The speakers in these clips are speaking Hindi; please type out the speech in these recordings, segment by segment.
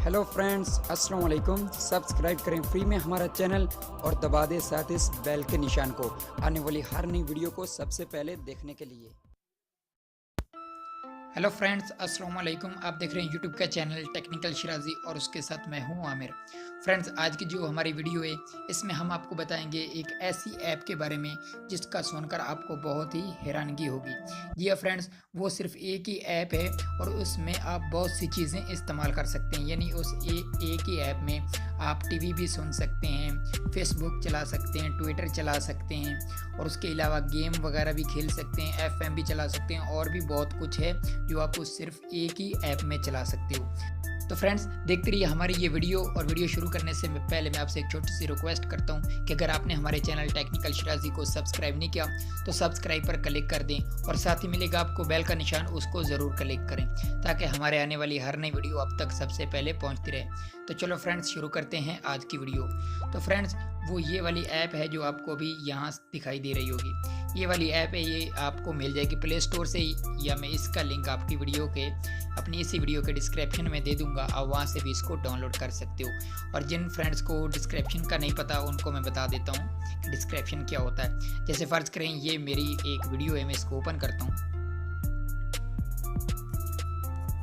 हेलो फ्रेंड्स, अस्सलाम वालेकुम। सब्सक्राइब करें फ्री में हमारा चैनल और दबा दें साथ इस बेल के निशान को आने वाली हर नई वीडियो को सबसे पहले देखने के लिए। हेलो फ्रेंड्स, अस्सलाम वालेकुम। आप देख रहे हैं यूट्यूब का चैनल टेक्निकल शिराजी और उसके साथ मैं हूं आमिर। फ्रेंड्स, आज की जो हमारी वीडियो है इसमें हम आपको बताएंगे एक ऐसी ऐप के बारे में जिसका सुनकर आपको बहुत ही हैरानगी होगी। जी हाँ फ्रेंड्स, वो सिर्फ एक ही ऐप है और उसमें आप बहुत सी चीज़ें इस्तेमाल कर सकते हैं। यानी उस एक ही ऐप में आप टीवी भी सुन सकते हैं, फेसबुक चला सकते हैं, ट्विटर चला सकते हैं और उसके अलावा गेम वगैरह भी खेल सकते हैं, एफएम भी चला सकते हैं और भी बहुत कुछ है जो आप उस सिर्फ एक ही ऐप में चला सकते हो। तो फ्रेंड्स, देखते रहिए हमारी ये वीडियो। और वीडियो शुरू करने से पहले मैं आपसे एक छोटी सी रिक्वेस्ट करता हूँ कि अगर आपने हमारे चैनल टेक्निकल शिराजी को सब्सक्राइब नहीं किया तो सब्सक्राइब पर क्लिक कर दें और साथ ही मिलेगा आपको बेल का निशान, उसको ज़रूर क्लिक करें ताकि हमारे आने वाली हर नई वीडियो आप तक सबसे पहले पहुँचती रहे। तो चलो फ्रेंड्स, शुरू करते हैं आज की वीडियो। तो फ्रेंड्स, वो ये वाली ऐप है जो आपको अभी यहाँ दिखाई दे रही होगी। ये वाली ऐप है, ये आपको मिल जाएगी प्ले स्टोर से या मैं इसका लिंक आपकी वीडियो के अपनी इसी वीडियो के डिस्क्रिप्शन में दे दूंगा। आप वहाँ से भी इसको डाउनलोड कर सकते हो। और जिन फ्रेंड्स को डिस्क्रिप्शन का नहीं पता उनको मैं बता देता हूँ कि डिस्क्रिप्शन क्या होता है। जैसे फ़र्ज़ करें ये मेरी एक वीडियो है, मैं इसको ओपन करता हूँ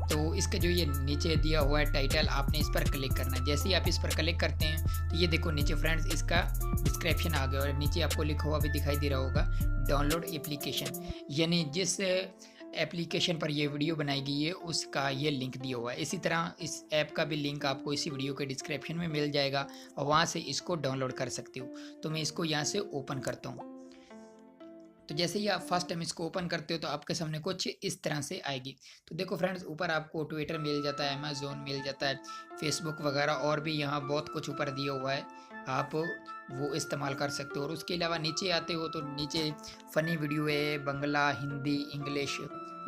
तो इसका जो ये नीचे दिया हुआ है टाइटल, आपने इस पर क्लिक करना है। जैसे ही आप इस पर क्लिक करते हैं तो ये देखो नीचे फ्रेंड्स इसका डिस्क्रिप्शन आ गया और नीचे आपको लिखा हुआ भी दिखाई दे रहा होगा डाउनलोड एप्लीकेशन। यानी जिस एप्लीकेशन पर ये वीडियो बनाई गई है उसका ये लिंक दिया हुआ है। इसी तरह इस ऐप का भी लिंक आपको इसी वीडियो के डिस्क्रिप्शन में मिल जाएगा और वहाँ से इसको डाउनलोड कर सकते हो। तो मैं इसको यहाँ से ओपन करता हूँ। तो जैसे ही आप फर्स्ट टाइम इसको ओपन करते हो तो आपके सामने कुछ इस तरह से आएगी। तो देखो फ्रेंड्स, ऊपर आपको ट्विटर मिल जाता है, अमेज़न मिल जाता है, फेसबुक वगैरह और भी यहाँ बहुत कुछ ऊपर दिया हुआ है, आप वो इस्तेमाल कर सकते हो। और उसके अलावा नीचे आते हो तो नीचे फ़नी वीडियो है, बंगला, हिंदी, इंग्लिश,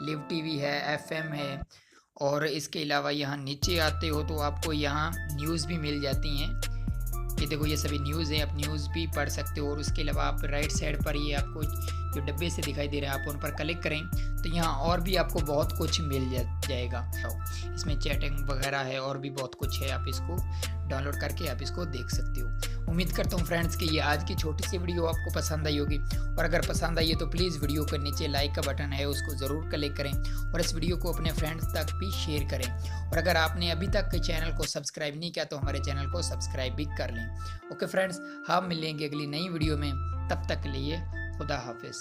लिव टीवी है, एफएम है। और इसके अलावा यहाँ नीचे आते हो तो आपको यहाँ न्यूज़ भी मिल जाती हैं। ये देखो ये सभी न्यूज़ है, आप न्यूज़ भी पढ़ सकते हो। और उसके अलावा आप राइट साइड पर ये आपको जो डब्बे से दिखाई दे रहे हैं आप उन पर क्लिक करें तो यहाँ और भी आपको बहुत कुछ मिल जाएगा। इसमें चैटिंग वगैरह है और भी बहुत कुछ है, आप इसको डाउनलोड करके आप इसको देख सकते हो। उम्मीद करता हूँ फ्रेंड्स कि ये आज की छोटी सी वीडियो आपको पसंद आई होगी और अगर पसंद आई है तो प्लीज़ वीडियो के नीचे लाइक का बटन है उसको ज़रूर क्लिक करें और इस वीडियो को अपने फ्रेंड्स तक भी शेयर करें। और अगर आपने अभी तक चैनल को सब्सक्राइब नहीं किया तो हमारे चैनल को सब्सक्राइब भी कर लें। ओके फ्रेंड्स, हम मिलेंगे अगली नई वीडियो में, तब तक के लिए खुदा हाफिज़।